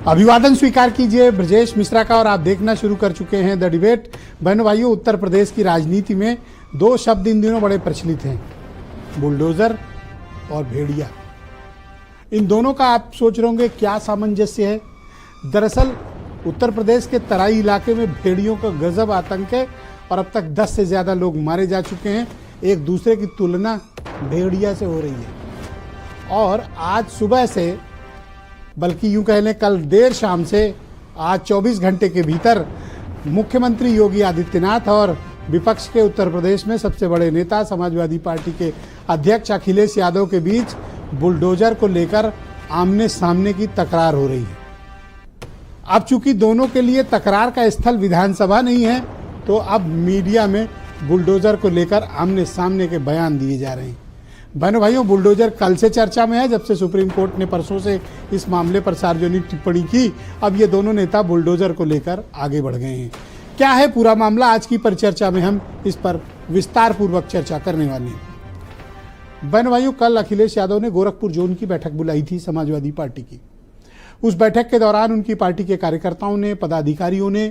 अभिवादन स्वीकार कीजिए ब्रजेश मिश्रा का और आप देखना शुरू कर चुके हैं द डिबेट। बहनों भाइयों, उत्तर प्रदेश की राजनीति में दो शब्द इन दिनों बड़े प्रचलित हैं, बुलडोजर और भेड़िया। इन दोनों का आप सोच रहे होंगे क्या सामंजस्य है। दरअसल उत्तर प्रदेश के तराई इलाके में भेड़ियों का गजब आतंक है और अब तक 10 से ज़्यादा लोग मारे जा चुके हैं। एक दूसरे की तुलना भेड़िया से हो रही है और आज सुबह से, बल्कि यूं कह लें कल देर शाम से, आज 24 घंटे के भीतर मुख्यमंत्री योगी आदित्यनाथ और विपक्ष के उत्तर प्रदेश में सबसे बड़े नेता समाजवादी पार्टी के अध्यक्ष अखिलेश यादव के बीच बुलडोजर को लेकर आमने सामने की तकरार हो रही है। अब चूंकि दोनों के लिए तकरार का स्थल विधानसभा नहीं है, तो अब मीडिया में बुलडोजर को लेकर आमने सामने के बयान दिए जा रहे हैं। बहनों भाइयों, बुलडोजर कल से चर्चा में है, जब से सुप्रीम कोर्ट ने परसों से इस मामले पर सार्वजनिक टिप्पणी की। अब ये दोनों नेता बुलडोजर को लेकर आगे बढ़ गए हैं। क्या है पूरा मामला, आज की परिचर्चा में हम इस पर विस्तार पूर्वक चर्चा करने वाले हैं। बहनों भाइयों, कल अखिलेश यादव ने गोरखपुर जोन की बैठक बुलाई थी समाजवादी पार्टी की। उस बैठक के दौरान उनकी पार्टी के कार्यकर्ताओं ने, पदाधिकारियों ने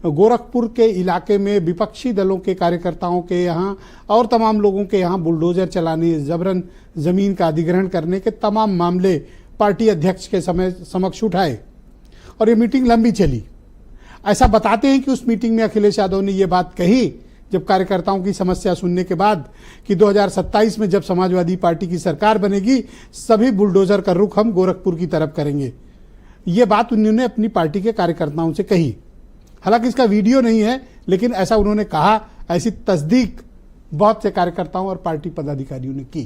गोरखपुर के इलाके में विपक्षी दलों के कार्यकर्ताओं के यहाँ और तमाम लोगों के यहाँ बुलडोजर चलाने, जबरन जमीन का अधिग्रहण करने के तमाम मामले पार्टी अध्यक्ष के समक्ष उठाए और ये मीटिंग लंबी चली। ऐसा बताते हैं कि उस मीटिंग में अखिलेश यादव ने ये बात कही जब कार्यकर्ताओं की समस्या सुनने के बाद कि 2027 में जब समाजवादी पार्टी की सरकार बनेगी, सभी बुलडोजर का रुख हम गोरखपुर की तरफ करेंगे। ये बात उन्होंने अपनी पार्टी के कार्यकर्ताओं से कही। हालांकि इसका वीडियो नहीं है, लेकिन ऐसा उन्होंने कहा। ऐसी तस्दीक बहुत से कार्यकर्ताओं और पार्टी पदाधिकारियों ने की।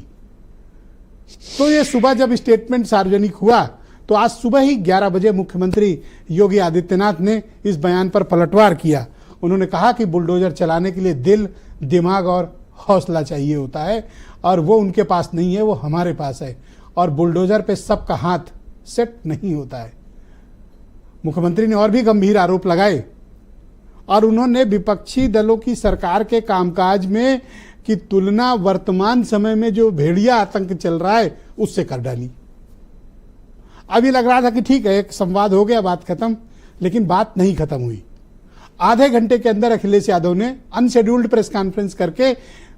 तो ये सुबह जब स्टेटमेंट सार्वजनिक हुआ, तो आज सुबह ही 11 बजे मुख्यमंत्री योगी आदित्यनाथ ने इस बयान पर पलटवार किया। उन्होंने कहा कि बुलडोजर चलाने के लिए दिल, दिमाग और हौसला चाहिए होता है और वो उनके पास नहीं है, वो हमारे पास है। और बुलडोजर पे सबका हाथ सेट नहीं होता है। मुख्यमंत्री ने और भी गंभीर आरोप लगाए और उन्होंने विपक्षी दलों की सरकार के कामकाज में की तुलना वर्तमान समय में जो भेड़िया आतंक चल रहा है उससे कर डाली। अभी लग रहा था कि ठीक है, एक संवाद हो गया, बात खत्म, लेकिन बात नहीं खत्म हुई। आधे घंटे के अंदर अखिलेश यादव ने अनशेड्यूल्ड प्रेस कॉन्फ्रेंस करके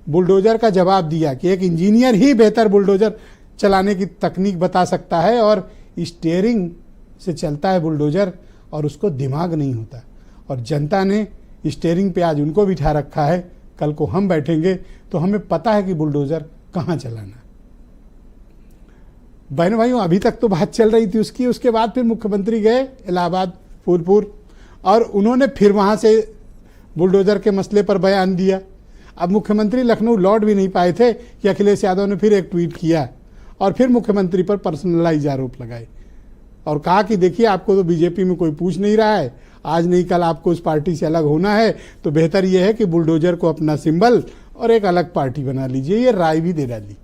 बुलडोजर का जवाब दिया कि एक इंजीनियर ही बेहतर बुलडोजर चलाने की तकनीक बता सकता है और स्टीयरिंग से चलता है बुलडोजर और उसको दिमाग नहीं होता। और जनता ने स्टीयरिंग पे आज उनको बिठा रखा है। कल को हम बैठेंगे तो हमें पता है कि बुलडोजर कहाँ चलाना। बहनों भाइयों, अभी तक तो बात चल रही थी उसकी। उसके बाद फिर मुख्यमंत्री गए इलाहाबाद, फूलपुर, और उन्होंने फिर वहाँ से बुलडोजर के मसले पर बयान दिया। अब मुख्यमंत्री लखनऊ लौट भी नहीं पाए थे कि अखिलेश यादव ने फिर एक ट्वीट किया और फिर मुख्यमंत्री पर पर्सनलाइज आरोप लगाए और कहा कि देखिए, आपको तो बीजेपी में कोई पूछ नहीं रहा है, आज नहीं कल आपको उस पार्टी से अलग होना है, तो बेहतर यह है कि बुलडोजर को अपना सिंबल और एक अलग पार्टी बना लीजिए। ये राय भी दे डाली।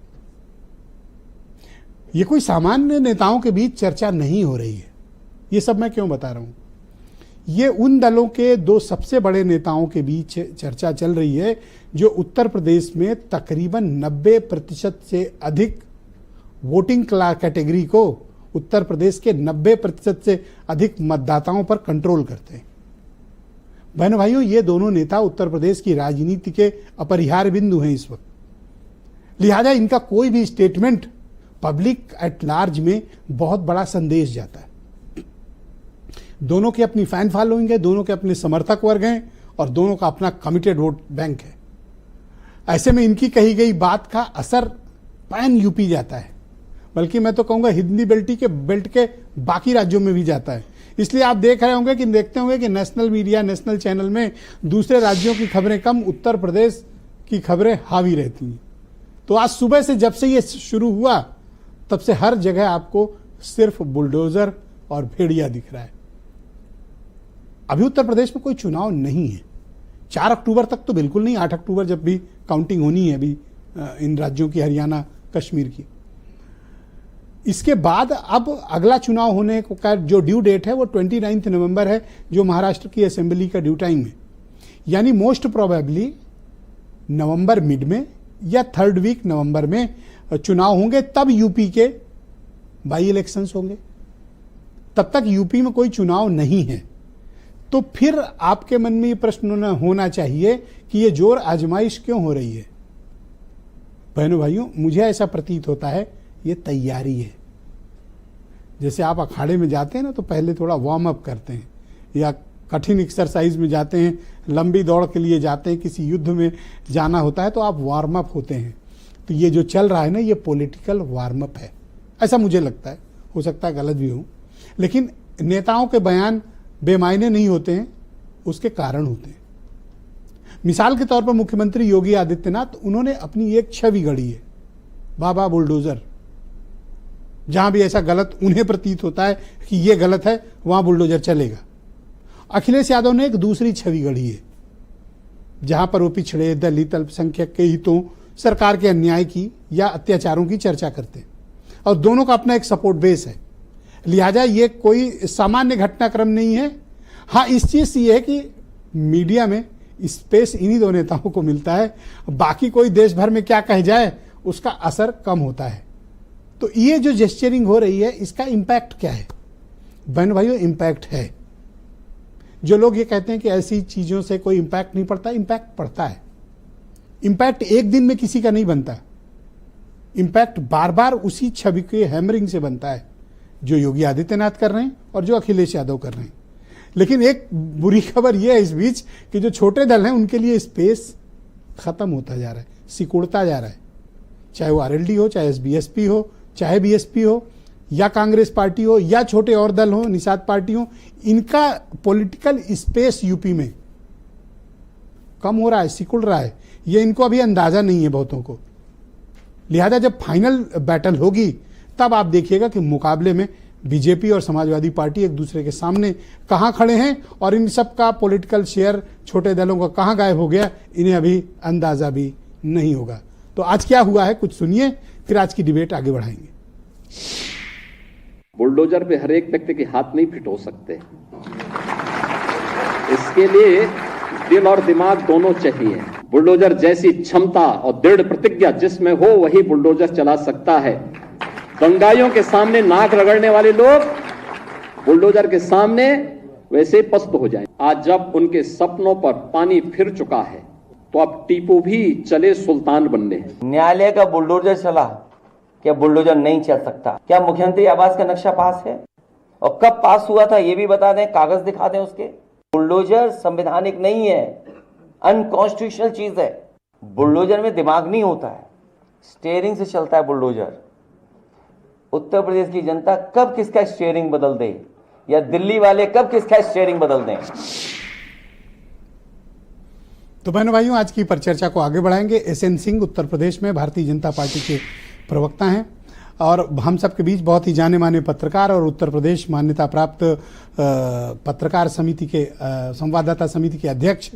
ये कोई सामान्य नेताओं के बीच चर्चा नहीं हो रही है। ये सब मैं क्यों बता रहा हूं? ये उन दलों के दो सबसे बड़े नेताओं के बीच चर्चा चल रही है जो उत्तर प्रदेश में तकरीबन 90% से अधिक वोटिंग कैटेगरी को, उत्तर प्रदेश के 90% से अधिक मतदाताओं पर कंट्रोल करते हैं। बहनों भाइयों, ये दोनों नेता उत्तर प्रदेश की राजनीति के अपरिहार्य बिंदु हैं इस वक्त। लिहाजा इनका कोई भी स्टेटमेंट पब्लिक एट लार्ज में बहुत बड़ा संदेश जाता है। दोनों की अपनी फैन फॉलोइंग है, दोनों के अपने समर्थक वर्ग हैं और दोनों का अपना कमिटेड वोट बैंक है। ऐसे में इनकी कही गई बात का असर पैन यूपी जाता है, बल्कि मैं तो कहूँगा हिंदी बेल्ट के बाकी राज्यों में भी जाता है। इसलिए आप देखते होंगे कि नेशनल मीडिया, नेशनल चैनल में दूसरे राज्यों की खबरें कम, उत्तर प्रदेश की खबरें हावी रहती हैं। तो आज सुबह से जब से ये शुरू हुआ, तब से हर जगह आपको सिर्फ बुलडोजर और भेड़िया दिख रहा है। अभी उत्तर प्रदेश में कोई चुनाव नहीं है। 4 अक्टूबर तक तो बिल्कुल नहीं, 8 अक्टूबर जब भी काउंटिंग होनी है अभी इन राज्यों की, हरियाणा, कश्मीर की। इसके बाद अब अगला चुनाव होने का जो ड्यू डेट है वो 29 नवंबर है, जो महाराष्ट्र की असेंबली का ड्यू टाइम है। यानी मोस्ट प्रोबेबली नवंबर मिड में या 3rd वीक नवंबर में चुनाव होंगे, तब यूपी के बाई इलेक्शंस होंगे। तब तक यूपी में कोई चुनाव नहीं है। तो फिर आपके मन में ये प्रश्न होना चाहिए कि ये जोर आजमाइश क्यों हो रही है। बहनों भाइयों, मुझे ऐसा प्रतीत होता है ये तैयारी है। जैसे आप अखाड़े में जाते हैं ना, तो पहले थोड़ा वार्म अप करते हैं, या कठिन एक्सरसाइज में जाते हैं, लंबी दौड़ के लिए जाते हैं, किसी युद्ध में जाना होता है तो आप वार्म अप होते हैं। तो ये जो चल रहा है ना, ये पॉलिटिकल वार्म अप है, ऐसा मुझे लगता है। हो सकता है गलत भी हो, लेकिन नेताओं के बयान बेमायने नहीं होते हैं, उसके कारण होते हैं। मिसाल के तौर पर मुख्यमंत्री योगी आदित्यनाथ, उन्होंने अपनी एक छवि गढ़ी है, बाबा बुलडोजर। जहां भी ऐसा गलत उन्हें प्रतीत होता है कि ये गलत है, वहां बुलडोजर चलेगा। अखिलेश यादव ने एक दूसरी छवि गढ़ी है, जहां पर वो पिछड़े, दलित, अल्पसंख्यक के हितों, सरकार के अन्याय की या अत्याचारों की चर्चा करते हैं, और दोनों का अपना एक सपोर्ट बेस है। लिहाजा ये कोई सामान्य घटनाक्रम नहीं है। हाँ, इस चीज से ये है कि मीडिया में स्पेस इन्हीं दो नेताओं को मिलता है, बाकी कोई देश भर में क्या कह जाए उसका असर कम होता है। तो ये जो जेस्चरिंग हो रही है, इसका इम्पैक्ट क्या है? बहन भाइयों, इम्पैक्ट है। जो लोग ये कहते हैं कि ऐसी चीजों से कोई इम्पैक्ट नहीं पड़ता, इम्पैक्ट पड़ता है। इम्पैक्ट एक दिन में किसी का नहीं बनता, इम्पैक्ट बार बार उसी छवि के हैमरिंग से बनता है, जो योगी आदित्यनाथ कर रहे हैं और जो अखिलेश यादव कर रहे हैं। लेकिन एक बुरी खबर यह है इस बीच कि जो छोटे दल हैं उनके लिए स्पेस खत्म होता जा रहा है, सिकुड़ता जा रहा है। चाहे वो आरएलडी हो, चाहे एसबीएसपी हो, चाहे बीएसपी हो, या कांग्रेस पार्टी हो, या छोटे और दल हो, निषाद पार्टी हो, इनका पॉलिटिकल स्पेस यूपी में कम हो रहा है, सिकुड़ रहा है। ये इनको अभी अंदाजा नहीं है बहुतों को। लिहाजा जब फाइनल बैटल होगी तब आप देखिएगा कि मुकाबले में बीजेपी और समाजवादी पार्टी एक दूसरे के सामने कहां खड़े हैं, और इन सब का पॉलिटिकल शेयर छोटे दलों का कहां गायब हो गया, इन्हें अभी अंदाजा भी नहीं होगा। तो आज क्या हुआ है कुछ सुनिए, फिर आज की डिबेट आगे बढ़ाएंगे। बुलडोजर पे हर एक व्यक्ति के हाथ नहीं फिट हो सकते, इसके लिए दिल और दिमाग दोनों चाहिए। बुलडोजर जैसी क्षमता और दृढ़ प्रतिज्ञा जिसमें हो, वही बुलडोजर चला सकता है। दंगाइयों के सामने नाक रगड़ने वाले लोग बुलडोजर के सामने वैसे पस्त हो जाएं। आज जब उनके सपनों पर पानी फिर चुका है, तो अब टीपू भी चले सुल्तान बनने। न्यायालय का बुलडोजर चला, क्या बुलडोजर नहीं चल सकता? क्या मुख्यमंत्री आवास का नक्शा पास है? और कब पास हुआ था ये भी बता दें, कागज दिखा दें उसके। बुलडोजर संवैधानिक नहीं है, अनकॉन्स्टिट्यूशनल चीज है। बुलडोजर में दिमाग नहीं होता है, स्टीयरिंग से चलता है बुलडोजर। उत्तर प्रदेश की जनता कब किसका स्टीयरिंग बदल दे, या दिल्ली वाले कब किसका स्टीयरिंग बदल दें। तो बहनों भाइयों, आज की परिचर्चा को आगे बढ़ाएंगे। एसएन सिंह उत्तर प्रदेश में भारतीय जनता पार्टी के प्रवक्ता हैं, और हम सबके बीच बहुत ही जाने माने पत्रकार और उत्तर प्रदेश मान्यता प्राप्त पत्रकार समिति के संवाददाता समिति के अध्यक्ष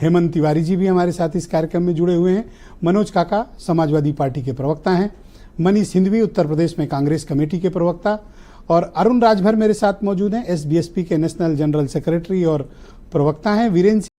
हेमंत तिवारी जी भी हमारे साथ इस कार्यक्रम में जुड़े हुए हैं। मनोज काका समाजवादी पार्टी के प्रवक्ता हैं, मनीष सिंधवी उत्तर प्रदेश में कांग्रेस कमेटी के प्रवक्ता, और अरुण राजभर मेरे साथ मौजूद हैं, एसबीएसपी के नेशनल जनरल सेक्रेटरी और प्रवक्ता हैं। वीरेंद्र